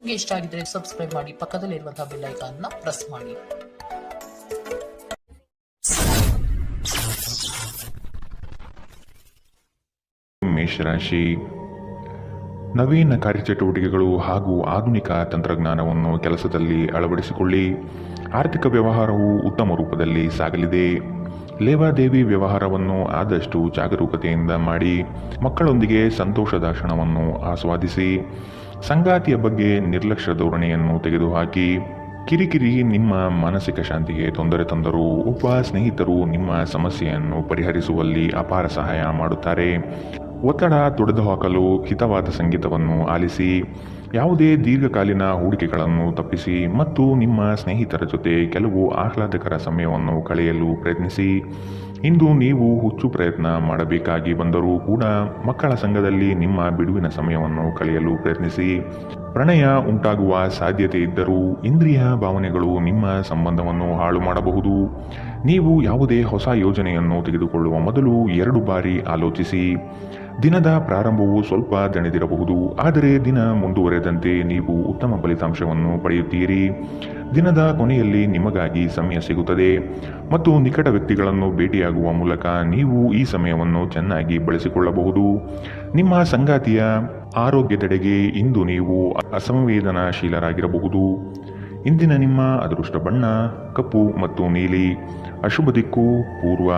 ನಿಮಗೆ ಇಷ್ಟ ಆಗಿದ್ರೆ ಸಬ್ಸ್ಕ್ರೈಬ್ ಮಾಡಿ, ಪಕ್ಕದಲ್ಲಿರುವಂತಹ ಬೆಲ್ ಐಕಾನ್ ನ ಪ್ರೆಸ್ ಮಾಡಿ. ಮೇಷರಾಶಿ, ನವೀನ ಕಾರ್ಯಚಟುವಟಿಕೆಗಳು ಹಾಗೂ ಆಧುನಿಕ ತಂತ್ರಜ್ಞಾನವನ್ನು ಕೆಲಸದಲ್ಲಿ ಅಳವಡಿಸಿಕೊಳ್ಳಿ. ಆರ್ಥಿಕ ವ್ಯವಹಾರವು ಉತ್ತಮ ರೂಪದಲ್ಲಿ ಸಾಗಲಿದೆ. ಲೇವಾದೇವಿ ವ್ಯವಹಾರವನ್ನು ಆದಷ್ಟು ಜಾಗರೂಕತೆಯಿಂದ ಮಾಡಿ. ಮಕ್ಕಳೊಂದಿಗೆ ಸಂತೋಷದ ಕ್ಷಣವನ್ನು ಆಸ್ವಾದಿಸಿ. ಸಂಗಾತಿಯ ಬಗ್ಗೆ ನಿರ್ಲಕ್ಷ್ಯ ಧೋರಣೆಯನ್ನು ತೆಗೆದುಹಾಕಿ. ಕಿರಿಕಿರಿ ನಿಮ್ಮ ಮಾನಸಿಕ ಶಾಂತಿಗೆ ತೊಂದರೆ ತಂದರೂ ಒಬ್ಬ ಸ್ನೇಹಿತರು ನಿಮ್ಮ ಸಮಸ್ಯೆಯನ್ನು ಪರಿಹರಿಸುವಲ್ಲಿ ಅಪಾರ ಸಹಾಯ ಮಾಡುತ್ತಾರೆ. ಒತ್ತಡ ತೊಡೆದುಹಾಕಲು ಹಿತವಾದ ಸಂಗೀತವನ್ನು ಆಲಿಸಿ. ಯಾವುದೇ ದೀರ್ಘಕಾಲೀನ ಹೂಡಿಕೆಗಳನ್ನು ತಪ್ಪಿಸಿ ಮತ್ತು ನಿಮ್ಮ ಸ್ನೇಹಿತರ ಜೊತೆ ಕೆಲವು ಆಹ್ಲಾದಕರ ಸಮಯವನ್ನು ಕಳೆಯಲು ಪ್ರಯತ್ನಿಸಿ. ಇಂದು ನೀವು ಹುಚ್ಚು ಪ್ರಯತ್ನ ಮಾಡಬೇಕಾಗಿ ಬಂದರೂ ಕೂಡ ಮಕ್ಕಳ ಸಂಘದಲ್ಲಿ ನಿಮ್ಮ ಬಿಡುವಿನ ಸಮಯವನ್ನು ಕಳೆಯಲು ಪ್ರಯತ್ನಿಸಿ. ಪ್ರಣಯ ಉಂಟಾಗುವ ಸಾಧ್ಯತೆ ಇದ್ದರೂ ಇಂದ್ರಿಯ ಭಾವನೆಗಳು ನಿಮ್ಮ ಸಂಬಂಧವನ್ನು ಹಾಳು ಮಾಡಬಹುದು. ನೀವು ಯಾವುದೇ ಹೊಸ ಯೋಜನೆಯನ್ನು ತೆಗೆದುಕೊಳ್ಳುವ ಮೊದಲು 2 ಬಾರಿ ಆಲೋಚಿಸಿ. ದಿನದ ಪ್ರಾರಂಭವು ಸ್ವಲ್ಪ ದಣಿದಿರಬಹುದು, ಆದರೆ ದಿನ ಮುಂದುವರೆದಂತೆ ನೀವು ಉತ್ತಮ ಫಲಿತಾಂಶವನ್ನು ಪಡೆಯುತ್ತೀರಿ. ದಿನದ ಕೊನೆಯಲ್ಲಿ ನಿಮಗಾಗಿ ಸಮಯ ಸಿಗುತ್ತದೆ ಮತ್ತು ನಿಕಟ ವ್ಯಕ್ತಿಗಳನ್ನು ಭೇಟಿಯಾಗುವ ಮೂಲಕ ನೀವು ಈ ಸಮಯವನ್ನು ಚೆನ್ನಾಗಿ ಬಳಸಿಕೊಳ್ಳಬಹುದು. ನಿಮ್ಮ ಸಂಗಾತಿಯ ಆರೋಗ್ಯದೆಡೆಗೆ ಇಂದು ನೀವು ಅಸಂವೇದನಾಶೀಲರಾಗಿರಬಹುದು. ಇಂದಿನ ನಿಮ್ಮ ಅದೃಷ್ಟ ಬಣ್ಣ ಕಪ್ಪು ಮತ್ತು ನೀಲಿ. ಅಶುಭ ದಿಕ್ಕು ಪೂರ್ವ.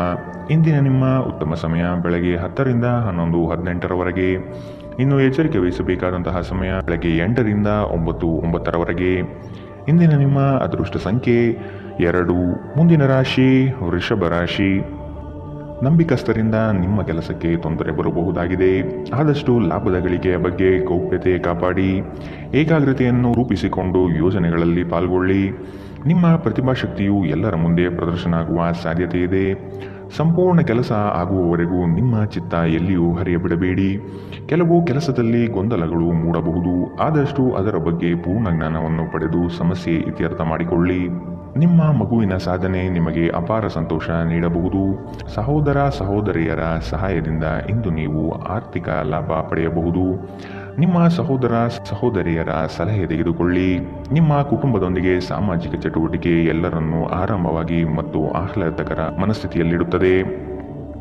ಇಂದಿನ ನಿಮ್ಮ ಉತ್ತಮ ಸಮಯ ಬೆಳಗ್ಗೆ 10 ರಿಂದ 11, 18ರವರೆಗೆ. ಇನ್ನು ಎಚ್ಚರಿಕೆ ವಹಿಸಬೇಕಾದಂತಹ ಸಮಯ ಬೆಳಗ್ಗೆ 8 ರಿಂದ 9, 9ರವರೆಗೆ. ಇಂದಿನ ನಿಮ್ಮ ಅದೃಷ್ಟ ಸಂಖ್ಯೆ 2. ಮುಂದಿನ ರಾಶಿ ವೃಷಭ ರಾಶಿ. ನಂಬಿಕಸ್ಥರಿಂದ ನಿಮ್ಮ ಕೆಲಸಕ್ಕೆ ತೊಂದರೆ ಬರಬಹುದಾಗಿದೆ. ಆದಷ್ಟು ಲಾಭದ ಗಳಿಕೆಯ ಬಗ್ಗೆ ಗೌಪ್ಯತೆ ಕಾಪಾಡಿ. ಏಕಾಗ್ರತೆಯನ್ನು ರೂಪಿಸಿಕೊಂಡು ಯೋಜನೆಗಳಲ್ಲಿ ಪಾಲ್ಗೊಳ್ಳಿ. ನಿಮ್ಮ ಪ್ರತಿಭಾಶಕ್ತಿಯು ಎಲ್ಲರ ಮುಂದೆ ಪ್ರದರ್ಶನ ಆಗುವ ಸಾಧ್ಯತೆ ಇದೆ. ಸಂಪೂರ್ಣ ಕೆಲಸ ಆಗುವವರೆಗೂ ನಿಮ್ಮ ಚಿತ್ತ ಎಲ್ಲಿಯೂ ಹರಿಯಬಿಡಬೇಡಿ. ಕೆಲವು ಕೆಲಸದಲ್ಲಿ ಗೊಂದಲಗಳು ಮೂಡಬಹುದು. ಆದಷ್ಟು ಅದರ ಬಗ್ಗೆ ಪೂರ್ಣ ಜ್ಞಾನವನ್ನು ಪಡೆದು ಸಮಸ್ಯೆ ಇತ್ಯರ್ಥ ಮಾಡಿಕೊಳ್ಳಿ. ನಿಮ್ಮ ಮಗುವಿನ ಸಾಧನೆ ನಿಮಗೆ ಅಪಾರ ಸಂತೋಷ ನೀಡಬಹುದು. ಸಹೋದರ ಸಹೋದರಿಯರ ಸಹಾಯದಿಂದ ಇಂದು ನೀವು ಆರ್ಥಿಕ ಲಾಭ ಪಡೆಯಬಹುದು. ನಿಮ್ಮ ಸಹೋದರ ಸಹೋದರಿಯರ ಸಲಹೆ ತೆಗೆದುಕೊಳ್ಳಿ. ನಿಮ್ಮ ಕುಟುಂಬದೊಂದಿಗೆ ಸಾಮಾಜಿಕ ಚಟುವಟಿಕೆ ಎಲ್ಲರನ್ನೂ ಆರಾಮವಾಗಿ ಮತ್ತು ಆಹ್ಲಾದಕರ ಮನಸ್ಥಿತಿಯಲ್ಲಿಡುತ್ತದೆ.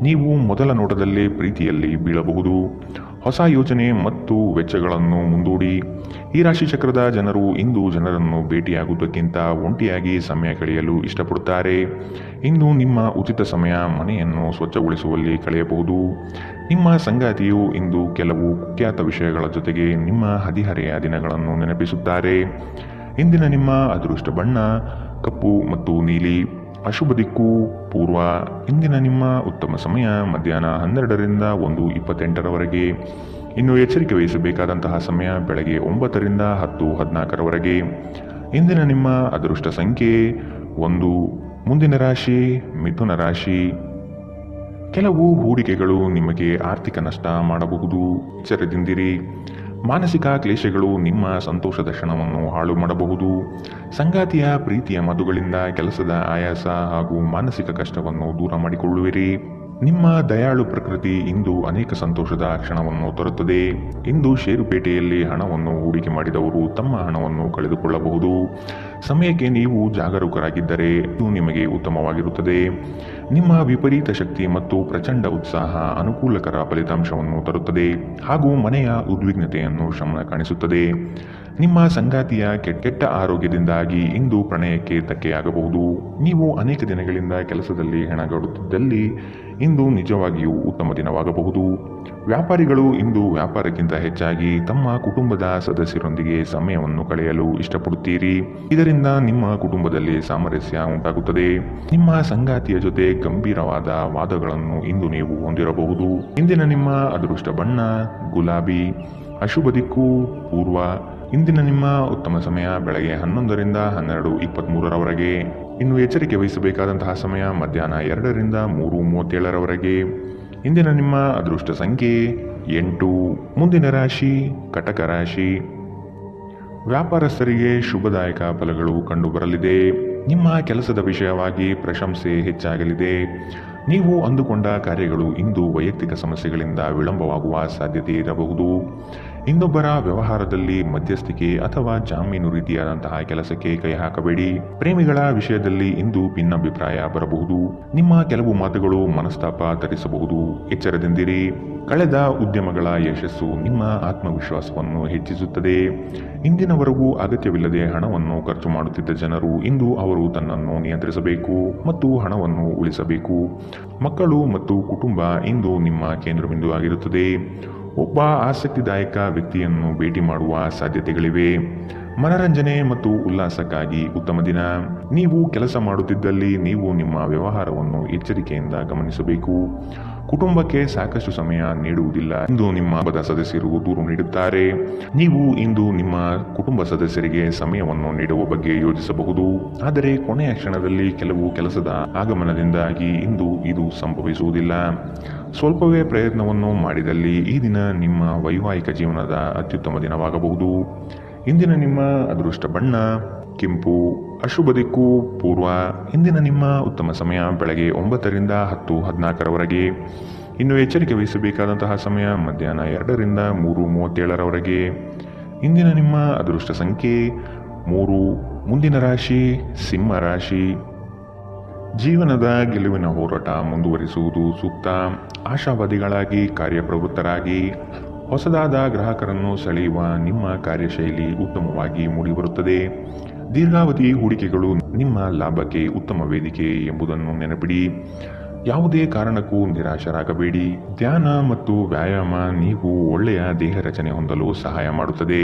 ನೀವು ಮೊದಲ ನೋಟದಲ್ಲೇ ಪ್ರೀತಿಯಲ್ಲಿ ಬೀಳಬಹುದು. ಹೊಸ ಯೋಜನೆ ಮತ್ತು ವೆಚ್ಚಗಳನ್ನು ಮುಂದೂಡಿ. ಈ ರಾಶಿ ಚಕ್ರದ ಜನರು ಇಂದು ಜನರನ್ನು ಭೇಟಿಯಾಗುವುದಕ್ಕಿಂತ ಒಂಟಿಯಾಗಿ ಸಮಯ ಕಳೆಯಲು ಇಷ್ಟಪಡುತ್ತಾರೆ. ಇಂದು ನಿಮ್ಮ ಉಚಿತ ಸಮಯ ಮನೆಯನ್ನು ಸ್ವಚ್ಛಗೊಳಿಸುವಲ್ಲಿ ಕಳೆಯಬಹುದು. ನಿಮ್ಮ ಸಂಗಾತಿಯು ಇಂದು ಕೆಲವು ಕುಖ್ಯಾತ ವಿಷಯಗಳ ಜೊತೆಗೆ ನಿಮ್ಮ ಹದಿಹರೆಯ ದಿನಗಳನ್ನು ನೆನಪಿಸುತ್ತಾರೆ. ಇಂದಿನ ನಿಮ್ಮ ಅದೃಷ್ಟ ಬಣ್ಣ ಕಪ್ಪು ಮತ್ತು ನೀಲಿ. ಅಶುಭ ದಿಕ್ಕು ಪೂರ್ವ. ಇಂದಿನ ನಿಮ್ಮ ಉತ್ತಮ ಸಮಯ ಮಧ್ಯಾಹ್ನ 12 ರಿಂದ 1:28ರವರೆಗೆ. ಇನ್ನು ಎಚ್ಚರಿಕೆ ವಹಿಸಬೇಕಾದಂತಹ ಸಮಯ ಬೆಳಗ್ಗೆ 9 ರಿಂದ 10, 14ರವರೆಗೆ. ಇಂದಿನ ನಿಮ್ಮ ಅದೃಷ್ಟ ಸಂಖ್ಯೆ 1. ಮುಂದಿನ ರಾಶಿ ಮಿಥುನ ರಾಶಿ. ಕೆಲವು ಹೂಡಿಕೆಗಳು ನಿಮಗೆ ಆರ್ಥಿಕ ನಷ್ಟ ಮಾಡಬಹುದು. ಎಚ್ಚರದಿಂದಿರಿ. ಮಾನಸಿಕ ಕ್ಲೇಶಗಳು ನಿಮ್ಮ ಸಂತೋಷದ ಕ್ಷಣವನ್ನು ಹಾಳು ಮಾಡಬಹುದು. ಸಂಗಾತಿಯ ಪ್ರೀತಿಯ ಮಾತುಗಳಿಂದ ಕೆಲಸದ ಆಯಾಸ ಹಾಗೂ ಮಾನಸಿಕ ಕಷ್ಟವನ್ನು ದೂರ ಮಾಡಿಕೊಳ್ಳುವಿರಿ. ನಿಮ್ಮ ದಯಾಳು ಪ್ರಕೃತಿ ಇಂದು ಅನೇಕ ಸಂತೋಷದ ಕ್ಷಣವನ್ನು ತರುತ್ತದೆ. ಇಂದು ಷೇರುಪೇಟೆಯಲ್ಲಿ ಹಣವನ್ನು ಹೂಡಿಕೆ ಮಾಡಿದವರು ತಮ್ಮ ಹಣವನ್ನು ಕಳೆದುಕೊಳ್ಳಬಹುದು. ಸಮಯಕ್ಕೆ ನೀವು ಜಾಗರೂಕರಾಗಿದ್ದರೆ ಇದು ನಿಮಗೆ ಉತ್ತಮವಾಗಿರುತ್ತದೆ. ನಿಮ್ಮ ವಿಪರೀತ ಶಕ್ತಿ ಮತ್ತು ಪ್ರಚಂಡ ಉತ್ಸಾಹ ಅನುಕೂಲಕರ ಫಲಿತಾಂಶವನ್ನು ತರುತ್ತದೆ ಹಾಗೂ ಮನೆಯ ಉದ್ವಿಗ್ನತೆಯನ್ನು ಶಮನ ಕಾಣಿಸುತ್ತದೆ. ನಿಮ್ಮ ಸಂಗಾತಿಯ ಕೆಟ್ಟ ಆರೋಗ್ಯದಿಂದಾಗಿ ಇಂದು ಪ್ರಣಯಕ್ಕೆ ಧಕ್ಕೆಯಾಗಬಹುದು. ನೀವು ಅನೇಕ ದಿನಗಳಿಂದ ಕೆಲಸದಲ್ಲಿ ಹೆಣಗಾಡುತ್ತಿದ್ದಲ್ಲಿ ಇಂದು ನಿಜವಾಗಿಯೂ ಉತ್ತಮ ದಿನವಾಗಬಹುದು. ವ್ಯಾಪಾರಿಗಳು ಇಂದು ವ್ಯಾಪಾರಕ್ಕಿಂತ ಹೆಚ್ಚಾಗಿ ತಮ್ಮ ಕುಟುಂಬದ ಸದಸ್ಯರೊಂದಿಗೆ ಸಮಯವನ್ನು ಕಳೆಯಲು ಇಷ್ಟಪಡುತ್ತೀರಿ. ಇದರಿಂದ ನಿಮ್ಮ ಕುಟುಂಬದಲ್ಲಿ ಸಾಮರಸ್ಯ ಉಂಟಾಗುತ್ತದೆ. ನಿಮ್ಮ ಸಂಗಾತಿಯ ಜೊತೆ ಗಂಭೀರವಾದ ವಾದಗಳನ್ನು ಇಂದು ನೀವು ಹೊಂದಿರಬಹುದು. ಇಂದಿನ ನಿಮ್ಮ ಅದೃಷ್ಟ ಬಣ್ಣ ಗುಲಾಬಿ. ಅಶುಭ ದಿಕ್ಕು ಪೂರ್ವ. ಇಂದಿನ ನಿಮ್ಮ ಉತ್ತಮ ಸಮಯ ಬೆಳಗ್ಗೆ 11 ರಿಂದ 12:23ರವರೆಗೆ. ಇನ್ನು ಎಚ್ಚರಿಕೆ ವಹಿಸಬೇಕಾದಂತಹ ಸಮಯ ಮಧ್ಯಾಹ್ನ 2 ರಿಂದ 3:37ರವರೆಗೆ. ಇಂದಿನ ನಿಮ್ಮ ಅದೃಷ್ಟ ಸಂಖ್ಯೆ 8. ಮುಂದಿನ ರಾಶಿ ಕಟಕ ರಾಶಿ. ವ್ಯಾಪಾರಸ್ಥರಿಗೆ ಶುಭದಾಯಕ ಫಲಗಳು ಕಂಡುಬರಲಿದೆ. ನಿಮ್ಮ ಕೆಲಸದ ವಿಷಯವಾಗಿ ಪ್ರಶಂಸೆ ಹೆಚ್ಚಾಗಲಿದೆ. ನೀವು ಅಂದುಕೊಂಡ ಕಾರ್ಯಗಳು ಇಂದು ವೈಯಕ್ತಿಕ ಸಮಸ್ಯೆಗಳಿಂದ ವಿಳಂಬವಾಗುವ ಸಾಧ್ಯತೆ ಇರಬಹುದು. ಇನ್ನೊಬ್ಬರ ವ್ಯವಹಾರದಲ್ಲಿ ಮಧ್ಯಸ್ಥಿಕೆ ಅಥವಾ ಜಾಮೀನು ರೀತಿಯಾದಂತಹ ಕೆಲಸಕ್ಕೆ ಕೈ ಹಾಕಬೇಡಿ. ಪ್ರೇಮಿಗಳ ವಿಷಯದಲ್ಲಿ ಇಂದು ಭಿನ್ನಾಭಿಪ್ರಾಯ ಬರಬಹುದು. ನಿಮ್ಮ ಕೆಲವು ಮಾತುಗಳು ಮನಸ್ತಾಪ ತರಿಸಬಹುದು. ಎಚ್ಚರದಿಂದಿರಿ. ಕಳೆದ ಉದ್ಯಮಗಳ ಯಶಸ್ಸು ನಿಮ್ಮ ಆತ್ಮವಿಶ್ವಾಸವನ್ನು ಹೆಚ್ಚಿಸುತ್ತದೆ. ಇಂದಿನವರೆಗೂ ಅಗತ್ಯವಿಲ್ಲದೆ ಹಣವನ್ನು ಖರ್ಚು ಮಾಡುತ್ತಿದ್ದ ಜನರು ಇಂದು ಅವರು ತನ್ನನ್ನು ನಿಯಂತ್ರಿಸಬೇಕು ಮತ್ತು ಹಣವನ್ನು ಉಳಿಸಬೇಕು. ಮಕ್ಕಳು ಮತ್ತು ಕುಟುಂಬ ಇಂದು ನಿಮ್ಮ ಕೇಂದ್ರಬಿಂದು ಆಗಿರುತ್ತದೆ. ಒಬ್ಬ ಆಸಕ್ತಿದಾಯಕ ವ್ಯಕ್ತಿಯನ್ನು ಭೇಟಿ ಮಾಡುವ ಸಾಧ್ಯತೆಗಳಿವೆ. ಮನರಂಜನೆ ಮತ್ತು ಉಲ್ಲಾಸಕ್ಕಾಗಿ ಉತ್ತಮ ದಿನ. ನೀವು ಕೆಲಸ ಮಾಡುತ್ತಿದ್ದಲ್ಲಿ ನೀವು ನಿಮ್ಮ ವ್ಯವಹಾರವನ್ನು ಎಚ್ಚರಿಕೆಯಿಂದ ಗಮನಿಸಬೇಕು. ಕುಟುಂಬಕ್ಕೆ ಸಾಕಷ್ಟು ಸಮಯ ನೀಡುವುದಿಲ್ಲ ಎಂದು ನಿಮ್ಮ ಕುಟುಂಬದ ಸದಸ್ಯರು ದೂರು ನೀಡುತ್ತಾರೆ. ನೀವು ಇಂದು ನಿಮ್ಮ ಕುಟುಂಬ ಸದಸ್ಯರಿಗೆ ಸಮಯವನ್ನು ನೀಡುವ ಬಗ್ಗೆ ಯೋಚಿಸಬಹುದು. ಆದರೆ ಕೊನೆಯ ಕ್ಷಣದಲ್ಲಿ ಕೆಲವು ಕೆಲಸದ ಆಗಮನದಿಂದಾಗಿ ಇಂದು ಇದು ಸಂಭವಿಸುವುದಿಲ್ಲ. ಸ್ವಲ್ಪವೇ ಪ್ರಯತ್ನವನ್ನು ಮಾಡಿದಲ್ಲಿ ಈ ದಿನ ನಿಮ್ಮ ವೈವಾಹಿಕ ಜೀವನದ ಅತ್ಯುತ್ತಮ ದಿನವಾಗಬಹುದು. ಇಂದಿನ ನಿಮ್ಮ ಅದೃಷ್ಟ ಬಣ್ಣ ಕೆಂಪು. ಅಶುಭ ದಿಕ್ಕು ಪೂರ್ವ. ಇಂದಿನ ನಿಮ್ಮ ಉತ್ತಮ ಸಮಯ ಬೆಳಗ್ಗೆ 9 ರಿಂದ 10:14 ಇನ್ನು ಎಚ್ಚರಿಕೆ ವಹಿಸಬೇಕಾದಂತಹ ಸಮಯ ಮಧ್ಯಾಹ್ನ 2 ರಿಂದ 3:37 ಇಂದಿನ ನಿಮ್ಮ ಅದೃಷ್ಟ ಸಂಖ್ಯೆ 3. ಮುಂದಿನ ರಾಶಿ ಸಿಂಹ ರಾಶಿ. ಜೀವನದ ಗೆಲುವಿನ ಹೋರಾಟ ಮುಂದುವರಿಸುವುದು ಸೂಕ್ತ. ಆಶಾವಾದಿಗಳಾಗಿ ಕಾರ್ಯಪ್ರವೃತ್ತರಾಗಿ. ಹೊಸದಾದ ಗ್ರಾಹಕರನ್ನು ಸೆಳೆಯುವ ನಿಮ್ಮ ಕಾರ್ಯಶೈಲಿ ಉತ್ತಮವಾಗಿ ಮೂಡಿಬರುತ್ತದೆ. ದೀರ್ಘಾವಧಿ ಹೂಡಿಕೆಗಳು ನಿಮ್ಮ ಲಾಭಕ್ಕೆ ಉತ್ತಮ ವೇದಿಕೆ ಎಂಬುದನ್ನು ನೆನಪಿಡಿ. ಯಾವುದೇ ಕಾರಣಕ್ಕೂ ನಿರಾಶರಾಗಬೇಡಿ. ಧ್ಯಾನ ಮತ್ತು ವ್ಯಾಯಾಮ ನೀವು ಒಳ್ಳೆಯ ದೇಹ ರಚನೆ ಹೊಂದಲು ಸಹಾಯ ಮಾಡುತ್ತದೆ.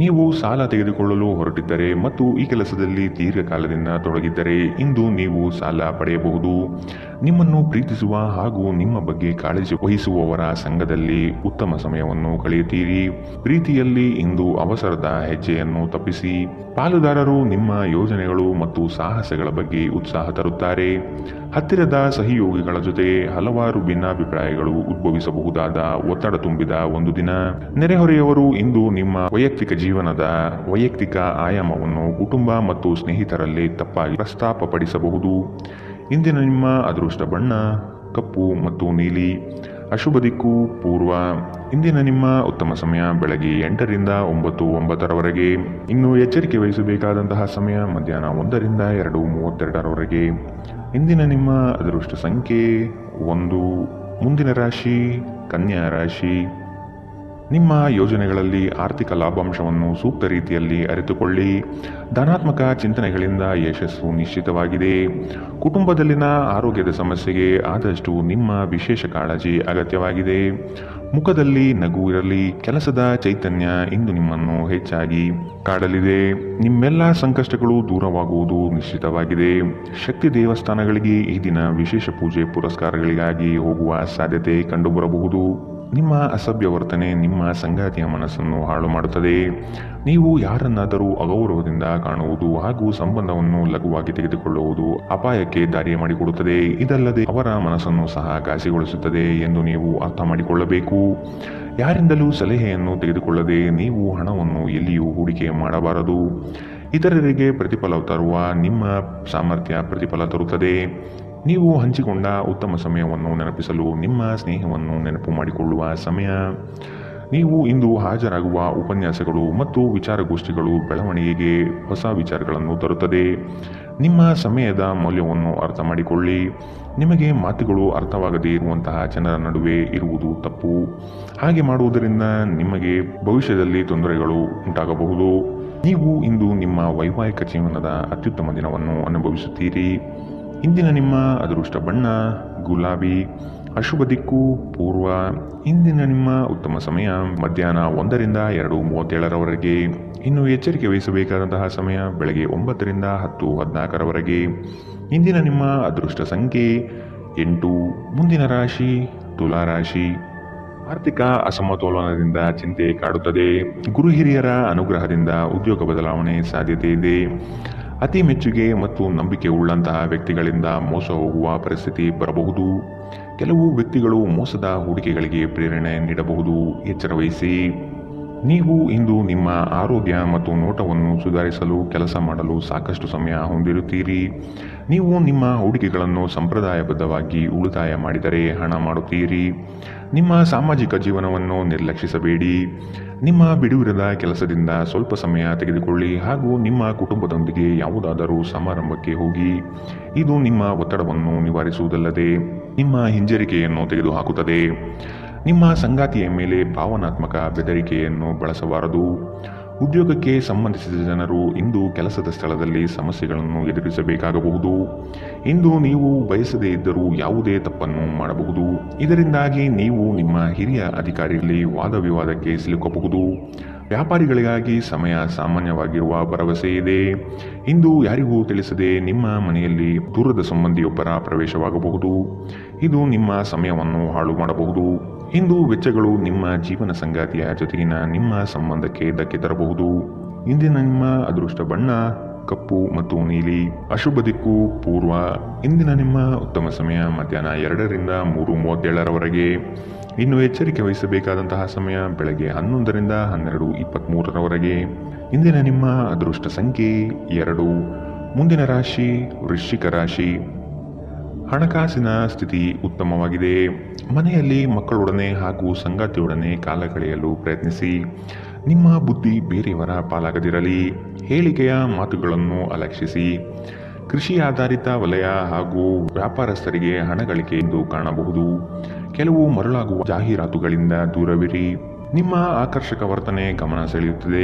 ನೀವು ಸಾಲ ತೆಗೆದುಕೊಳ್ಳಲು ಹೊರಟಿದ್ದರೆ ಮತ್ತು ಈ ಕೆಲಸದಲ್ಲಿ ದೀರ್ಘಕಾಲದಿಂದ ತೊಡಗಿದ್ದರೆ ಇಂದು ನೀವು ಸಾಲ ಪಡೆಯಬಹುದು. ನಿಮ್ಮನ್ನು ಪ್ರೀತಿಸುವ ಹಾಗೂ ನಿಮ್ಮ ಬಗ್ಗೆ ಕಾಳಜಿ ವಹಿಸುವವರ ಸಂಘದಲ್ಲಿ ಉತ್ತಮ ಸಮಯವನ್ನು ಕಳೆಯುತ್ತೀರಿ. ಪ್ರೀತಿಯಲ್ಲಿ ಇಂದು ಅವಸರದ ಹೆಜ್ಜೆಯನ್ನು ತಪ್ಪಿಸಿ. ಪಾಲುದಾರರು ನಿಮ್ಮ ಯೋಜನೆಗಳು ಮತ್ತು ಸಾಹಸಗಳ ಬಗ್ಗೆ ಉತ್ಸಾಹ ತರುತ್ತಾರೆ. ಹತ್ತಿರದ ಸಹಯೋಗಿಗಳ ಜೊತೆ ಹಲವಾರು ಭಿನ್ನಾಭಿಪ್ರಾಯಗಳು ಉದ್ಭವಿಸಬಹುದಾದ ಒತ್ತಡ ತುಂಬಿದ ಒಂದು ದಿನ. ನೆರೆಹೊರೆಯವರು ಇಂದು ನಿಮ್ಮ ವೈಯಕ್ತಿಕ ಆಯಾಮವನ್ನು ಕುಟುಂಬ ಮತ್ತು ಸ್ನೇಹಿತರಲ್ಲಿ ತಪ್ಪಾಗಿ ಪ್ರಸ್ತಾಪಪಡಿಸಬಹುದು. ಇಂದಿನ ನಿಮ್ಮ ಅದೃಷ್ಟ ಬಣ್ಣ ಕಪ್ಪು ಮತ್ತು ನೀಲಿ. ಅಶುಭ ದಿಕ್ಕು ಪೂರ್ವ. ಇಂದಿನ ನಿಮ್ಮ ಉತ್ತಮ ಸಮಯ ಬೆಳಗ್ಗೆ 8 ರಿಂದ 9:09 ಇನ್ನು ಎಚ್ಚರಿಕೆ ವಹಿಸಬೇಕಾದಂತಹ ಸಮಯ ಮಧ್ಯಾಹ್ನ 1 ರಿಂದ 2:32 ಇಂದಿನ ನಿಮ್ಮ ಅದೃಷ್ಟ ಸಂಖ್ಯೆ 1. ಮುಂದಿನ ರಾಶಿ ಕನ್ಯಾ ರಾಶಿ. ನಿಮ್ಮ ಯೋಜನೆಗಳಲ್ಲಿ ಆರ್ಥಿಕ ಲಾಭಾಂಶವನ್ನು ಸೂಕ್ತ ರೀತಿಯಲ್ಲಿ ಅರಿತುಕೊಳ್ಳಿ. ಧನಾತ್ಮಕ ಚಿಂತನೆಗಳಿಂದ ಯಶಸ್ಸು ನಿಶ್ಚಿತವಾಗಿದೆ. ಕುಟುಂಬದಲ್ಲಿನ ಆರೋಗ್ಯದ ಸಮಸ್ಯೆಗೆ ಆದಷ್ಟು ನಿಮ್ಮ ವಿಶೇಷ ಕಾಳಜಿ ಅಗತ್ಯವಾಗಿದೆ. ಮುಖದಲ್ಲಿ ನಗು ಇರಲಿ. ಕೆಲಸದ ಚೈತನ್ಯ ಇಂದು ನಿಮ್ಮನ್ನು ಹೆಚ್ಚಾಗಿ ಕಾಡಲಿದೆ. ನಿಮ್ಮೆಲ್ಲ ಸಂಕಷ್ಟಗಳು ದೂರವಾಗುವುದು ನಿಶ್ಚಿತವಾಗಿದೆ. ಶಕ್ತಿ ದೇವಸ್ಥಾನಗಳಿಗೆ ಈ ದಿನ ವಿಶೇಷ ಪೂಜೆ ಪುರಸ್ಕಾರಗಳಿಗಾಗಿ ಹೋಗುವ ಸಾಧ್ಯತೆ ಕಂಡುಬರಬಹುದು. ನಿಮ್ಮ ಅಸಭ್ಯ ವರ್ತನೆ ನಿಮ್ಮ ಸಂಗಾತಿಯ ಮನಸ್ಸನ್ನು ಹಾಳು ಮಾಡುತ್ತದೆ. ನೀವು ಯಾರನ್ನಾದರೂ ಅಗೌರವದಿಂದ ಕಾಣುವುದು ಹಾಗೂ ಸಂಬಂಧವನ್ನು ಲಘುವಾಗಿ ತೆಗೆದುಕೊಳ್ಳುವುದು ಅಪಾಯಕ್ಕೆ ದಾರಿ ಮಾಡಿಕೊಡುತ್ತದೆ. ಇದಲ್ಲದೆ ಅವರ ಮನಸ್ಸನ್ನು ಸಹ ಘಾಸಿಗೊಳಿಸುತ್ತದೆ ಎಂದು ನೀವು ಅರ್ಥ ಮಾಡಿಕೊಳ್ಳಬೇಕು. ಯಾರಿಂದಲೂ ಸಲಹೆಯನ್ನು ತೆಗೆದುಕೊಳ್ಳದೆ ನೀವು ಹಣವನ್ನು ಎಲ್ಲಿಯೂ ಹೂಡಿಕೆ ಮಾಡಬಾರದು. ಇತರರಿಗೆ ಪ್ರತಿಫಲ ತರುವ ನಿಮ್ಮ ಸಾಮರ್ಥ್ಯ ಪ್ರತಿಫಲ ತರುತ್ತದೆ. ನೀವು ಹಂಚಿಕೊಂಡ ಉತ್ತಮ ಸಮಯವನ್ನು ನೆನಪಿಸಲು ನಿಮ್ಮ ಸ್ನೇಹವನ್ನು ನೆನಪು ಮಾಡಿಕೊಳ್ಳುವ ಸಮಯ. ನೀವು ಇಂದು ಹಾಜರಾಗುವ ಉಪನ್ಯಾಸಗಳು ಮತ್ತು ವಿಚಾರಗೋಷ್ಠಿಗಳು ಬೆಳವಣಿಗೆಗೆ ಹೊಸ ವಿಚಾರಗಳನ್ನು ತರುತ್ತದೆ. ನಿಮ್ಮ ಸಮಯದ ಮೌಲ್ಯವನ್ನು ಅರ್ಥ ಮಾಡಿಕೊಳ್ಳಿ. ನಿಮಗೆ ಮಾತುಗಳು ಅರ್ಥವಾಗದೇ ಇರುವಂತಹ ಜನರ ನಡುವೆ ಇರುವುದು ತಪ್ಪು. ಹಾಗೆ ಮಾಡುವುದರಿಂದ ನಿಮಗೆ ಭವಿಷ್ಯದಲ್ಲಿ ತೊಂದರೆಗಳು ಉಂಟಾಗಬಹುದು. ನೀವು ಇಂದು ನಿಮ್ಮ ವೈವಾಹಿಕ ಜೀವನದ ಅತ್ಯುತ್ತಮ ದಿನವನ್ನು ಅನುಭವಿಸುತ್ತೀರಿ. ಇಂದಿನ ನಿಮ್ಮ ಅದೃಷ್ಟ ಬಣ್ಣ ಗುಲಾಬಿ. ಅಶುಭ ದಿಕ್ಕು ಪೂರ್ವ. ಇಂದಿನ ನಿಮ್ಮ ಉತ್ತಮ ಸಮಯ ಮಧ್ಯಾಹ್ನ 1 ರಿಂದ 2:37 ಇನ್ನು ಎಚ್ಚರಿಕೆ ವಹಿಸಬೇಕಾದಂತಹ ಸಮಯ ಬೆಳಗ್ಗೆ 9 ರಿಂದ 10:14 ಇಂದಿನ ನಿಮ್ಮ ಅದೃಷ್ಟ ಸಂಖ್ಯೆ 8. ಮುಂದಿನ ರಾಶಿ ತುಲಾ ರಾಶಿ. ಆರ್ಥಿಕ ಅಸಮತೋಲನದಿಂದ ಚಿಂತೆ ಕಾಡುತ್ತದೆ. ಗುರು ಹಿರಿಯರ ಅನುಗ್ರಹದಿಂದ ಉದ್ಯೋಗ ಬದಲಾವಣೆ ಸಾಧ್ಯತೆ ಇದೆ. ಅತಿ ಮೆಚ್ಚುಗೆ ಮತ್ತು ನಂಬಿಕೆ ಉಳ್ಳಂತಹ ವ್ಯಕ್ತಿಗಳಿಂದ ಮೋಸ ಹೋಗುವ ಪರಿಸ್ಥಿತಿ ಬರಬಹುದು. ಕೆಲವು ವ್ಯಕ್ತಿಗಳು ಮೋಸದ ಹೂಡಿಕೆಗಳಿಗೆ ಪ್ರೇರಣೆ ನೀಡಬಹುದು. ಎಚ್ಚರ ವಹಿಸಿ. ನೀವು ಇಂದು ನಿಮ್ಮ ಆರೋಗ್ಯ ಮತ್ತು ನೋಟವನ್ನು ಸುಧಾರಿಸಲು ಕೆಲಸ ಮಾಡಲು ಸಾಕಷ್ಟು ಸಮಯ ಹೊಂದಿರುತ್ತೀರಿ. ನೀವು ನಿಮ್ಮ ಹೂಡಿಕೆಗಳನ್ನು ಸಂಪ್ರದಾಯಬದ್ಧವಾಗಿ ಉಳಿತಾಯ ಮಾಡಿದರೆ ಹಣ ಮಾಡುತ್ತೀರಿ. ನಿಮ್ಮ ಸಾಮಾಜಿಕ ಜೀವನವನ್ನು ನಿರ್ಲಕ್ಷಿಸಬೇಡಿ. ನಿಮ್ಮ ಬಿಡುವಿರದ ಕೆಲಸದಿಂದ ಸ್ವಲ್ಪ ಸಮಯ ತೆಗೆದುಕೊಳ್ಳಿ ಹಾಗೂ ನಿಮ್ಮ ಕುಟುಂಬದೊಂದಿಗೆ ಯಾವುದಾದರೂ ಸಮಾರಂಭಕ್ಕೆ ಹೋಗಿ. ಇದು ನಿಮ್ಮ ಒತ್ತಡವನ್ನು ನಿವಾರಿಸುವುದಲ್ಲದೆ ನಿಮ್ಮ ಹಿಂಜರಿಕೆಯನ್ನು ತೆಗೆದುಹಾಕುತ್ತದೆ. ನಿಮ್ಮ ಸಂಗಾತಿಯ ಮೇಲೆ ಭಾವನಾತ್ಮಕ ಬೆದರಿಕೆಯನ್ನು ಬಳಸಬಾರದು. ಉದ್ಯೋಗಕ್ಕೆ ಸಂಬಂಧಿಸಿದ ಜನರು ಇಂದು ಕೆಲಸದ ಸ್ಥಳದಲ್ಲಿ ಸಮಸ್ಯೆಗಳನ್ನು ಎದುರಿಸಬೇಕಾಗಬಹುದು. ಇಂದು ನೀವು ಬಯಸದೇ ಇದ್ದರೂ ಯಾವುದೇ ತಪ್ಪನ್ನು ಮಾಡಬಹುದು. ಇದರಿಂದಾಗಿ ನೀವು ನಿಮ್ಮ ಹಿರಿಯ ಅಧಿಕಾರಿಯಲ್ಲಿ ವಾದವಿವಾದಕ್ಕೆ ಸಿಲುಕಬಹುದು. ವ್ಯಾಪಾರಿಗಳಿಗಾಗಿ ಸಮಯ ಸಾಮಾನ್ಯವಾಗಿರುವ ಭರವಸೆ ಇದೆ. ಇಂದು ಯಾರಿಗೂ ತಿಳಿಸದೆ ನಿಮ್ಮ ಮನೆಯಲ್ಲಿ ದೂರದ ಸಂಬಂಧಿಯೊಬ್ಬರ ಪ್ರವೇಶವಾಗಬಹುದು. ಇದು ನಿಮ್ಮ ಸಮಯವನ್ನು ಹಾಳು ಮಾಡಬಹುದು. ಇಂದು ವೆಚ್ಚಗಳು ನಿಮ್ಮ ಜೀವನ ಸಂಗಾತಿಯ ಜೊತೆಗಿನ ನಿಮ್ಮ ಸಂಬಂಧಕ್ಕೆ ಧಕ್ಕೆ ತರಬಹುದು. ಇಂದಿನ ನಿಮ್ಮ ಅದೃಷ್ಟ ಬಣ್ಣ ಕಪ್ಪು ಮತ್ತು ನೀಲಿ. ಅಶುಭ ದಿಕ್ಕು ಪೂರ್ವ. ಇಂದಿನ ನಿಮ್ಮ ಉತ್ತಮ ಸಮಯ ಮಧ್ಯಾಹ್ನ 2ರಿಂದ 3:37ರವರೆಗೆ. ಇನ್ನು ಎಚ್ಚರಿಕೆ ವಹಿಸಬೇಕಾದಂತಹ ಸಮಯ ಬೆಳಗ್ಗೆ 11ರಿಂದ 12:23ರವರೆಗೆ. ಇಂದಿನ ನಿಮ್ಮ ಅದೃಷ್ಟ ಸಂಖ್ಯೆ 2. ಮುಂದಿನ ರಾಶಿ ವೃಶ್ಚಿಕ ರಾಶಿ. ಹಣಕಾಸಿನ ಸ್ಥಿತಿ ಉತ್ತಮವಾಗಿದೆ. ಮನೆಯಲ್ಲಿ ಮಕ್ಕಳೊಡನೆ ಹಾಗೂ ಸಂಗಾತಿಯೊಡನೆ ಕಾಲ ಕಳೆಯಲು ಪ್ರಯತ್ನಿಸಿ. ನಿಮ್ಮ ಬುದ್ಧಿ ಬೇರೆಯವರ ಪಾಲಾಗದಿರಲಿ. ಹೇಳಿಕೆಯ ಮಾತುಗಳನ್ನು ಅಲಕ್ಷಿಸಿ. ಕೃಷಿ ಆಧಾರಿತ ವಲಯ ಹಾಗೂ ವ್ಯಾಪಾರಸ್ಥರಿಗೆ ಹಣ ಗಳಿಕೆ ಎಂದು ಕಾಣಬಹುದು. ಕೆಲವು ಮರಳಾಗುವ ಜಾಹೀರಾತುಗಳಿಂದ ದೂರವಿರಿ. ನಿಮ್ಮ ಆಕರ್ಷಕ ವರ್ತನೆ ಗಮನ ಸೆಳೆಯುತ್ತದೆ.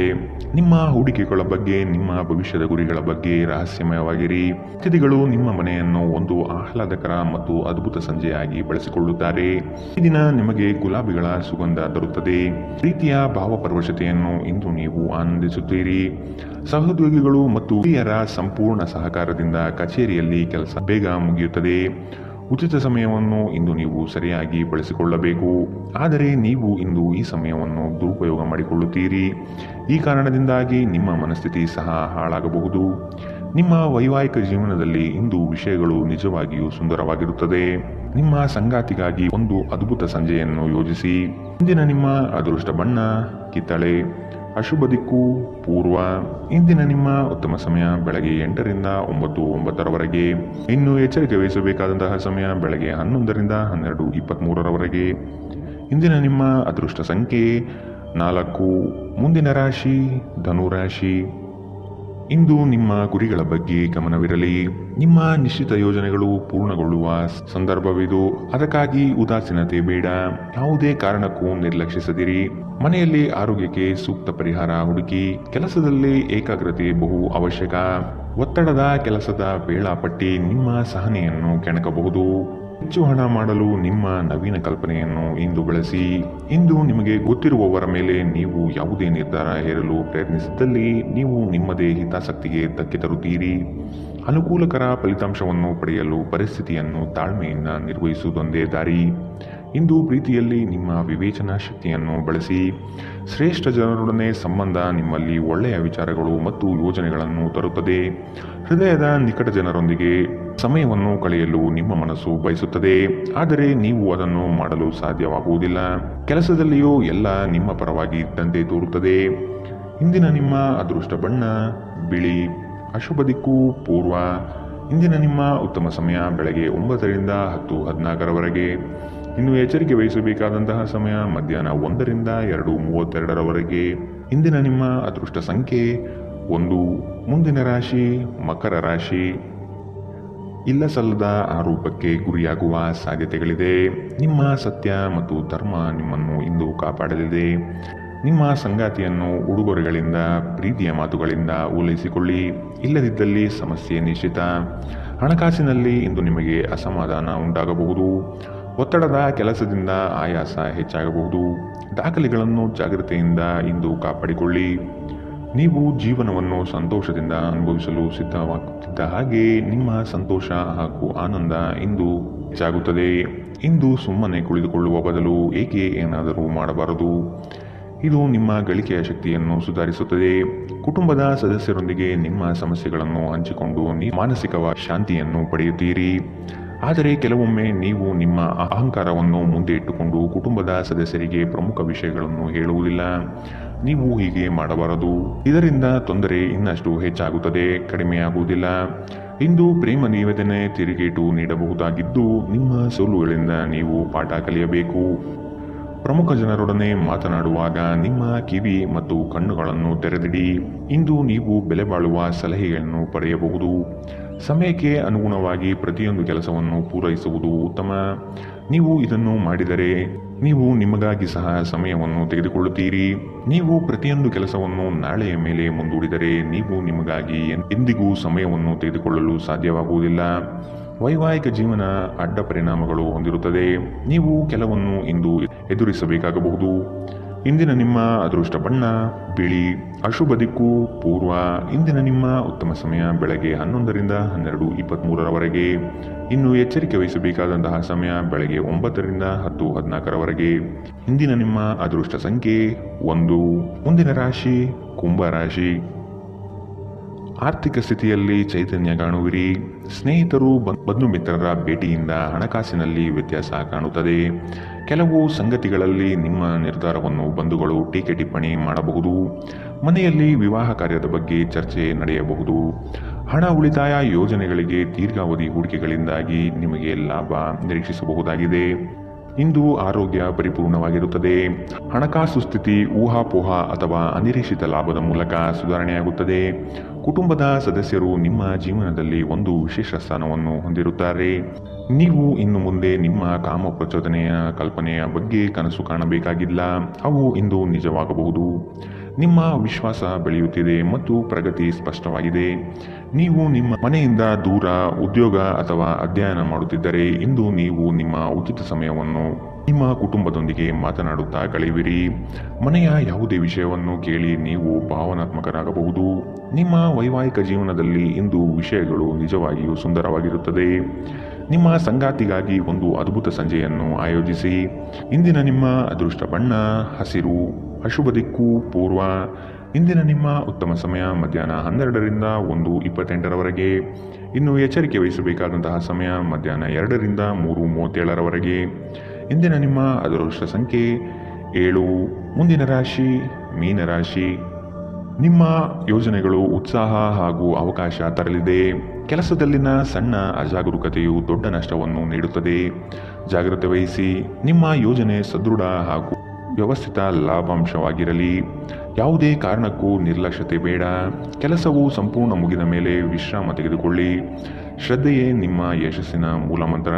ನಿಮ್ಮ ಹೂಡಿಕೆಗಳ ಬಗ್ಗೆ, ನಿಮ್ಮ ಭವಿಷ್ಯದ ಗುರಿಗಳ ಬಗ್ಗೆ ರಹಸ್ಯಮಯವಾಗಿರಿ. ಅತಿಥಿಗಳು ನಿಮ್ಮ ಮನೆಯನ್ನು ಒಂದು ಆಹ್ಲಾದಕರ ಮತ್ತು ಅದ್ಭುತ ಸಂಜೆಯಾಗಿ ಬಳಸಿಕೊಳ್ಳುತ್ತಾರೆ. ಈ ದಿನ ನಿಮಗೆ ಗುಲಾಬಿಗಳ ಸುಗಂಧ ತರುತ್ತದೆ. ಪ್ರೀತಿಯ ಭಾವಪರವಶತೆಯನ್ನು ಇಂದು ನೀವು ಆನಂದಿಸುತ್ತೀರಿ. ಸಹೋದ್ಯೋಗಿಗಳು ಮತ್ತು ಹಿರಿಯರ ಸಂಪೂರ್ಣ ಸಹಕಾರದಿಂದ ಕಚೇರಿಯಲ್ಲಿ ಕೆಲಸ ಬೇಗ ಮುಗಿಯುತ್ತದೆ. ಉಚಿತ ಸಮಯವನ್ನು ಇಂದು ನೀವು ಸರಿಯಾಗಿ ಬಳಸಿಕೊಳ್ಳಬೇಕು. ಆದರೆ ನೀವು ಇಂದು ಈ ಸಮಯವನ್ನು ದುರುಪಯೋಗ ಮಾಡಿಕೊಳ್ಳುತ್ತೀರಿ. ಈ ಕಾರಣದಿಂದಾಗಿ ನಿಮ್ಮ ಮನಸ್ಥಿತಿ ಸಹ ಹಾಳಾಗಬಹುದು. ನಿಮ್ಮ ವೈವಾಹಿಕ ಜೀವನದಲ್ಲಿ ಇಂದು ವಿಷಯಗಳು ನಿಜವಾಗಿಯೂ ಸುಂದರವಾಗಿರುತ್ತದೆ. ನಿಮ್ಮ ಸಂಗಾತಿಗಾಗಿ ಒಂದು ಅದ್ಭುತ ಸಂಜೆಯನ್ನು ಯೋಜಿಸಿ. ಇಂದಿನ ನಿಮ್ಮ ಅದೃಷ್ಟ ಬಣ್ಣ ಕಿತ್ತಳೆ. ಅಶುಭ ದಿಕ್ಕು ಪೂರ್ವ. ಇಂದಿನ ನಿಮ್ಮ ಉತ್ತಮ ಸಮಯ ಬೆಳಗ್ಗೆ 8ರಿಂದ 9:09ರವರೆಗೆ. ಇನ್ನು ಎಚ್ಚರಿಕೆ ವಹಿಸಬೇಕಾದಂತಹ ಸಮಯ ಬೆಳಗ್ಗೆ 11ರಿಂದ 12:23ರವರೆಗೆ. ಇಂದಿನ ನಿಮ್ಮ ಅದೃಷ್ಟ ಸಂಖ್ಯೆ 4. ಮುಂದಿನ ರಾಶಿ ಧನುರಾಶಿ. ಇಂದು ನಿಮ್ಮ ಗುರಿಗಳ ಬಗ್ಗೆ ಗಮನವಿರಲಿ. ನಿಮ್ಮ ನಿಶ್ಚಿತ ಯೋಜನೆಗಳು ಪೂರ್ಣಗೊಳ್ಳುವ ಸಂದರ್ಭವಿದು. ಅದಕ್ಕಾಗಿ ಉದಾಸೀನತೆ ಬೇಡ. ಯಾವುದೇ ಕಾರಣಕ್ಕೂ ನಿರ್ಲಕ್ಷಿಸದಿರಿ. ಮನೆಯಲ್ಲಿ ಆರೋಗ್ಯಕ್ಕೆ ಸೂಕ್ತ ಪರಿಹಾರ ಹುಡುಕಿ. ಕೆಲಸದಲ್ಲಿ ಏಕಾಗ್ರತೆ ಬಹು ಅವಶ್ಯಕ. ಒತ್ತಡದ ಕೆಲಸದ ವೇಳಾಪಟ್ಟಿ ನಿಮ್ಮ ಸಹನೆಯನ್ನು ಕೆಣಕಬಹುದು. ಹೆಚ್ಚು ಹಣ ಮಾಡಲು ನಿಮ್ಮ ನವೀನ ಕಲ್ಪನೆಯನ್ನು ಇಂದು ಬಳಸಿ. ಇಂದು ನಿಮಗೆ ಗೊತ್ತಿರುವವರ ಮೇಲೆ ನೀವು ಯಾವುದೇ ನಿರ್ಧಾರ ಹೇರಲು ಪ್ರಯತ್ನಿಸಿದ್ದಲ್ಲಿ ನೀವು ನಿಮ್ಮದೇ ಹಿತಾಸಕ್ತಿಗೆ ಧಕ್ಕೆ ತರುತ್ತೀರಿ. ಅನುಕೂಲಕರ ಫಲಿತಾಂಶವನ್ನು ಪಡೆಯಲು ಪರಿಸ್ಥಿತಿಯನ್ನು ತಾಳ್ಮೆಯಿಂದ ನಿರ್ವಹಿಸುವುದೊಂದೇ ದಾರಿ. ಇಂದು ಪ್ರೀತಿಯಲ್ಲಿ ನಿಮ್ಮ ವಿವೇಚನಾ ಶಕ್ತಿಯನ್ನು ಬಳಸಿ. ಶ್ರೇಷ್ಠ ಜನರೊಡನೆ ಸಂಬಂಧ ನಿಮ್ಮಲ್ಲಿ ಒಳ್ಳೆಯ ವಿಚಾರಗಳು ಮತ್ತು ಯೋಜನೆಗಳನ್ನು ತರುತ್ತದೆ. ಹೃದಯದ ನಿಕಟ ಜನರೊಂದಿಗೆ ಸಮಯವನ್ನು ಕಳೆಯಲು ನಿಮ್ಮ ಮನಸ್ಸು ಬಯಸುತ್ತದೆ. ಆದರೆ ನೀವು ಅದನ್ನು ಮಾಡಲು ಸಾಧ್ಯವಾಗುವುದಿಲ್ಲ. ಕೆಲಸದಲ್ಲಿಯೂ ಎಲ್ಲ ನಿಮ್ಮ ಪರವಾಗಿ ಇದ್ದಂತೆ ತೋರುತ್ತದೆ. ಇಂದಿನ ನಿಮ್ಮ ಅದೃಷ್ಟ ಬಣ್ಣ ಬಿಳಿ. ಅಶುಭ ದಿಕ್ಕು ಪೂರ್ವ. ಇಂದಿನ ನಿಮ್ಮ ಉತ್ತಮ ಸಮಯ ಬೆಳಗ್ಗೆ 9ರಿಂದ 10:14ರವರೆಗೆ. ಇನ್ನು ಎಚ್ಚರಿಕೆ ವಹಿಸಬೇಕಾದಂತಹ ಸಮಯ ಮಧ್ಯಾಹ್ನ 1ರಿಂದ 2:32ರವರೆಗೆ. ಇಂದಿನ ನಿಮ್ಮ ಅದೃಷ್ಟ ಸಂಖ್ಯೆ 1. ಮುಂದಿನ ರಾಶಿ ಮಕರ ರಾಶಿ. ಇಲ್ಲಸಲ್ಲದ ಆರೋಪಕ್ಕೆ ಗುರಿಯಾಗುವ ಸಾಧ್ಯತೆಗಳಿದೆ. ನಿಮ್ಮ ಸತ್ಯ ಮತ್ತು ಧರ್ಮ ನಿಮ್ಮನ್ನು ಇಂದು ಕಾಪಾಡಲಿದೆ. ನಿಮ್ಮ ಸಂಗಾತಿಯನ್ನು ಉಡುಗೊರೆಗಳಿಂದ, ಪ್ರೀತಿಯ ಮಾತುಗಳಿಂದ ಓಲೈಸಿಕೊಳ್ಳಿ. ಇಲ್ಲದಿದ್ದಲ್ಲಿ ಸಮಸ್ಯೆ ನಿಶ್ಚಿತ. ಹಣಕಾಸಿನಲ್ಲಿ ಇಂದು ನಿಮಗೆ ಅಸಮಾಧಾನ ಉಂಟಾಗಬಹುದು. ಒತ್ತಡದ ಕೆಲಸದಿಂದ ಆಯಾಸ ಹೆಚ್ಚಾಗಬಹುದು. ದಾಖಲೆಗಳನ್ನು ಜಾಗ್ರತೆಯಿಂದ ಇಂದು ಕಾಪಾಡಿಕೊಳ್ಳಿ. ನೀವು ಜೀವನವನ್ನು ಸಂತೋಷದಿಂದ ಅನುಭವಿಸಲು ಸಿದ್ಧವಾಗುತ್ತಿದ್ದ ಹಾಗೆ ನಿಮ್ಮ ಸಂತೋಷ ಹಾಗೂ ಆನಂದ ಇಂದು ಹೆಚ್ಚಾಗುತ್ತದೆ. ಇಂದು ಸುಮ್ಮನೆ ಕುಳಿತುಕೊಳ್ಳುವ ಬದಲು ಏಕೆ ಏನಾದರೂ ಮಾಡಬಾರದು. ಇದು ನಿಮ್ಮ ಗಳಿಕೆಯ ಶಕ್ತಿಯನ್ನು ಸುಧಾರಿಸುತ್ತದೆ. ಕುಟುಂಬದ ಸದಸ್ಯರೊಂದಿಗೆ ನಿಮ್ಮ ಸಮಸ್ಯೆಗಳನ್ನು ಹಂಚಿಕೊಂಡು ನೀವು ಮಾನಸಿಕ ಶಾಂತಿಯನ್ನು ಪಡೆಯುತ್ತೀರಿ. ಆದರೆ ಕೆಲವೊಮ್ಮೆ ನೀವು ನಿಮ್ಮ ಅಹಂಕಾರವನ್ನು ಮುಂದೆ ಇಟ್ಟುಕೊಂಡು ಕುಟುಂಬದ ಸದಸ್ಯರಿಗೆ ಪ್ರಮುಖ ವಿಷಯಗಳನ್ನು ಹೇಳುವುದಿಲ್ಲ. ನೀವು ಹೀಗೆ ಮಾಡಬಾರದು. ಇದರಿಂದ ತೊಂದರೆ ಇನ್ನಷ್ಟು ಹೆಚ್ಚಾಗುತ್ತದೆ, ಕಡಿಮೆಯಾಗುವುದಿಲ್ಲ. ಇಂದು ಪ್ರೇಮ ನಿವೇದನೆ ತಿರುಗೇಟು ನೀಡಬಹುದಾಗಿದ್ದು, ನಿಮ್ಮ ಸೋಲುಗಳಿಂದ ನೀವು ಪಾಠ ಕಲಿಯಬೇಕು. ಪ್ರಮುಖ ಜನರೊಡನೆ ಮಾತನಾಡುವಾಗ ನಿಮ್ಮ ಕಿವಿ ಮತ್ತು ಕಣ್ಣುಗಳನ್ನು ತೆರೆದಿಡಿ. ಇಂದು ನೀವು ಬೆಲೆ ಬಾಳುವ ಸಲಹೆಗಳನ್ನು ಪಡೆಯಬಹುದು. ಸಮಯಕ್ಕೆ ಅನುಗುಣವಾಗಿ ಪ್ರತಿಯೊಂದು ಕೆಲಸವನ್ನು ಪೂರೈಸುವುದು ಉತ್ತಮ. ನೀವು ಇದನ್ನು ಮಾಡಿದರೆ ನೀವು ನಿಮಗಾಗಿ ಸಹ ಸಮಯವನ್ನು ತೆಗೆದುಕೊಳ್ಳುತ್ತೀರಿ. ನೀವು ಪ್ರತಿಯೊಂದು ಕೆಲಸವನ್ನು ನಾಳೆಯ ಮೇಲೆ ಮುಂದೂಡಿದರೆ ನೀವು ನಿಮಗಾಗಿ ಎಂದಿಗೂ ಸಮಯವನ್ನು ತೆಗೆದುಕೊಳ್ಳಲು ಸಾಧ್ಯವಾಗುವುದಿಲ್ಲ. ವೈವಾಹಿಕ ಜೀವನ ಅಡ್ಡ ಪರಿಣಾಮಗಳು ಹೊಂದಿರುತ್ತದೆ. ನೀವು ಕೆಲವನ್ನು ಇಂದು ಎದುರಿಸಬೇಕಾಗಬಹುದು. ಇಂದಿನ ನಿಮ್ಮ ಅದೃಷ್ಟ ಬಣ್ಣ ಬಿಳಿ. ಅಶುಭ ದಿಕ್ಕು ಪೂರ್ವ. ಇಂದಿನ ನಿಮ್ಮ ಉತ್ತಮ ಸಮಯ ಬೆಳಗ್ಗೆ 11ರಿಂದ 12:23ರವರೆಗೆ. ಇನ್ನು ಎಚ್ಚರಿಕೆ ವಹಿಸಬೇಕಾದಂತಹ ಸಮಯ ಬೆಳಗ್ಗೆ 9ರಿಂದ 10:14ರವರೆಗೆ. ಇಂದಿನ ನಿಮ್ಮ ಅದೃಷ್ಟ ಸಂಖ್ಯೆ 1. ಮುಂದಿನ ರಾಶಿ ಕುಂಭ ರಾಶಿ. ಆರ್ಥಿಕ ಸ್ಥಿತಿಯಲ್ಲಿ ಚೈತನ್ಯ ಕಾಣುವಿರಿ. ಸ್ನೇಹಿತರು ಬಂಧು ಮಿತ್ರರ ಭೇಟಿಯಿಂದ ಹಣಕಾಸಿನಲ್ಲಿ ವ್ಯತ್ಯಾಸ ಕಾಣುತ್ತದೆ. ಕೆಲವು ಸಂಗತಿಗಳಲ್ಲಿ ನಿಮ್ಮ ನಿರ್ಧಾರವನ್ನು ಬಂಧುಗಳು ಟೀಕೆ ಟಿಪ್ಪಣಿ ಮಾಡಬಹುದು. ಮನೆಯಲ್ಲಿ ವಿವಾಹ ಕಾರ್ಯದ ಬಗ್ಗೆ ಚರ್ಚೆ ನಡೆಯಬಹುದು. ಹಣ ಉಳಿತಾಯ ಯೋಜನೆಗಳಿಗೆ ದೀರ್ಘಾವಧಿ ಹೂಡಿಕೆಗಳಿಂದಾಗಿ ನಿಮಗೆ ಲಾಭ ನಿರೀಕ್ಷಿಸಬಹುದಾಗಿದೆ. ಇಂದು ಆರೋಗ್ಯ ಪರಿಪೂರ್ಣವಾಗಿರುತ್ತದೆ. ಹಣಕಾಸು ಸ್ಥಿತಿ ಊಹಾಪೋಹ ಅಥವಾ ಅನಿರೀಕ್ಷಿತ ಲಾಭದ ಮೂಲಕ ಸುಧಾರಣೆಯಾಗುತ್ತದೆ. ಕುಟುಂಬದ ಸದಸ್ಯರು ನಿಮ್ಮ ಜೀವನದಲ್ಲಿ ಒಂದು ವಿಶೇಷ ಸ್ಥಾನವನ್ನು ಹೊಂದಿರುತ್ತಾರೆ. ನೀವು ಇನ್ನು ಮುಂದೆ ನಿಮ್ಮ ಕಾಮ ಪ್ರಚೋದನೆಯ ಕಲ್ಪನೆಯ ಬಗ್ಗೆ ಕನಸು ಕಾಣಬೇಕಾಗಿಲ್ಲ. ಅವು ಇಂದು ನಿಜವಾಗಬಹುದು. ನಿಮ್ಮ ವಿಶ್ವಾಸ ಬೆಳೆಯುತ್ತಿದೆ ಮತ್ತು ಪ್ರಗತಿ ಸ್ಪಷ್ಟವಾಗಿದೆ. ನೀವು ನಿಮ್ಮ ಮನೆಯಿಂದ ದೂರ ಉದ್ಯೋಗ ಅಥವಾ ಅಧ್ಯಯನ ಮಾಡುತ್ತಿದ್ದರೆ ಇಂದು ನೀವು ನಿಮ್ಮ ಉಚಿತ ಸಮಯವನ್ನು ನಿಮ್ಮ ಕುಟುಂಬದೊಂದಿಗೆ ಮಾತನಾಡುತ್ತಾ ಕಳೆಯುವಿರಿ. ಮನೆಯ ಯಾವುದೇ ವಿಷಯವನ್ನು ಕೇಳಿ ನೀವು ಭಾವನಾತ್ಮಕರಾಗಬಹುದು. ನಿಮ್ಮ ವೈವಾಹಿಕ ಜೀವನದಲ್ಲಿ ಇಂದು ವಿಷಯಗಳು ನಿಜವಾಗಿಯೂ ಸುಂದರವಾಗಿರುತ್ತದೆ. ನಿಮ್ಮ ಸಂಗಾತಿಗಾಗಿ ಒಂದು ಅದ್ಭುತ ಸಂಜೆಯನ್ನು ಆಯೋಜಿಸಿ. ಇಂದಿನ ನಿಮ್ಮ ಅದೃಷ್ಟ ಬಣ್ಣ ಹಸಿರು. ಅಶುಭ ದಿಕ್ಕು ಪೂರ್ವ. ಇಂದಿನ ನಿಮ್ಮ ಉತ್ತಮ ಸಮಯ ಮಧ್ಯಾಹ್ನ 12ರಿಂದ 1:28ರವರೆಗೆ. ಇನ್ನು ಎಚ್ಚರಿಕೆ ವಹಿಸಬೇಕಾದಂತಹ ಸಮಯ ಮಧ್ಯಾಹ್ನ 2ರಿಂದ 3:37ರವರೆಗೆ. ಇಂದಿನ ನಿಮ್ಮ ಅದೃಷ್ಟ ಸಂಖ್ಯೆ 7. ಮುಂದಿನ ರಾಶಿ ಮೀನರಾಶಿ. ನಿಮ್ಮ ಯೋಜನೆಗಳು ಉತ್ಸಾಹ ಹಾಗೂ ಅವಕಾಶ ತರಲಿದೆ. ಕೆಲಸದಲ್ಲಿನ ಸಣ್ಣ ಅಜಾಗರೂಕತೆಯು ದೊಡ್ಡ ನಷ್ಟವನ್ನು ನೀಡುತ್ತದೆ. ಜಾಗ್ರತೆ ವಹಿಸಿ. ನಿಮ್ಮ ಯೋಜನೆ ಸದೃಢ ಹಾಗೂ ವ್ಯವಸ್ಥಿತ ಲಾಭಾಂಶವಾಗಿರಲಿ. ಯಾವುದೇ ಕಾರಣಕ್ಕೂ ನಿರ್ಲಕ್ಷ್ಯತೆ ಬೇಡ. ಕೆಲಸವು ಸಂಪೂರ್ಣ ಮುಗಿದ ಮೇಲೆ ವಿಶ್ರಾಮ ತೆಗೆದುಕೊಳ್ಳಿ. ಶ್ರದ್ಧೆಯೇ ನಿಮ್ಮ ಯಶಸ್ಸಿನ ಮೂಲಮಂತ್ರ.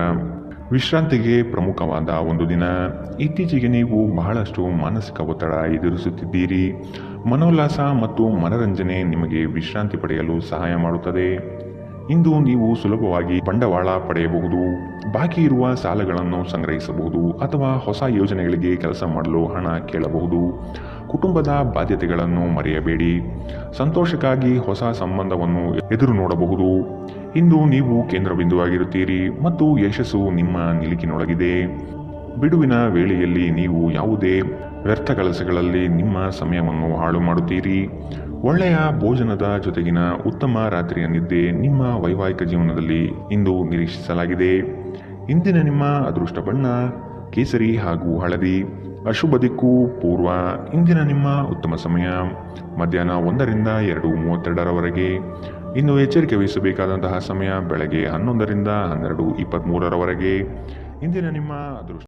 ವಿಶ್ರಾಂತಿಗೆ ಪ್ರಮುಖವಾದ ಒಂದು ದಿನ. ಇತ್ತೀಚೆಗೆ ನೀವು ಬಹಳಷ್ಟು ಮಾನಸಿಕ ಒತ್ತಡ ಎದುರಿಸುತ್ತಿದ್ದೀರಿ. ಮನೋಲ್ಲಾಸ ಮತ್ತು ಮನರಂಜನೆ ನಿಮಗೆ ವಿಶ್ರಾಂತಿ ಪಡೆಯಲು ಸಹಾಯ ಮಾಡುತ್ತದೆ. ಇಂದು ನೀವು ಸುಲಭವಾಗಿ ಬಂಡವಾಳ ಪಡೆಯಬಹುದು. ಬಾಕಿ ಇರುವ ಸಾಲಗಳನ್ನು ಸಂಗ್ರಹಿಸಬಹುದು ಅಥವಾ ಹೊಸ ಯೋಜನೆಗಳಿಗೆ ಕೆಲಸ ಮಾಡಲು ಹಣ ಕೇಳಬಹುದು. ಕುಟುಂಬದ ಬಾಧ್ಯತೆಗಳನ್ನು ಮರೆಯಬೇಡಿ. ಸಂತೋಷಕ್ಕಾಗಿ ಹೊಸ ಸಂಬಂಧವನ್ನು ಎದುರು ನೋಡಬಹುದು. ಇಂದು ನೀವು ಕೇಂದ್ರ ಬಿಂದುವಾಗಿರುತ್ತೀರಿ ಮತ್ತು ಯಶಸ್ಸು ನಿಮ್ಮ ನಿಲುಕಿನೊಳಗಿದೆ. ಬಿಡುವಿನ ವೇಳೆಯಲ್ಲಿ ನೀವು ಯಾವುದೇ ವ್ಯರ್ಥ ಕೆಲಸಗಳಲ್ಲಿ ನಿಮ್ಮ ಸಮಯವನ್ನು ಹಾಳು ಮಾಡುತ್ತೀರಿ. ಒಳ್ಳೆಯ ಭೋಜನದ ಜೊತೆಗಿನ ಉತ್ತಮ ರಾತ್ರಿಯ ನಿದ್ದೆ ನಿಮ್ಮ ವೈವಾಹಿಕ ಜೀವನದಲ್ಲಿ ಇಂದು ನಿರೀಕ್ಷಿಸಲಾಗಿದೆ. ಇಂದಿನ ನಿಮ್ಮ ಅದೃಷ್ಟ ಬಣ್ಣ ಕೇಸರಿ ಹಾಗೂ ಹಳದಿ. ಅಶುಭ ದಿಕ್ಕು ಪೂರ್ವ. ಇಂದಿನ ನಿಮ್ಮ ಉತ್ತಮ ಸಮಯ ಮಧ್ಯಾಹ್ನ 1ರಿಂದ 2:32ರವರೆಗೆ. ಇನ್ನು ಎಚ್ಚರಿಕೆ ವಹಿಸಬೇಕಾದಂತಹ ಸಮಯ ಬೆಳಗ್ಗೆ 11ರಿಂದ 12:23ರವರೆಗೆ. ಇಂದಿನ ನಿಮ್ಮ ಅದೃಷ್ಟ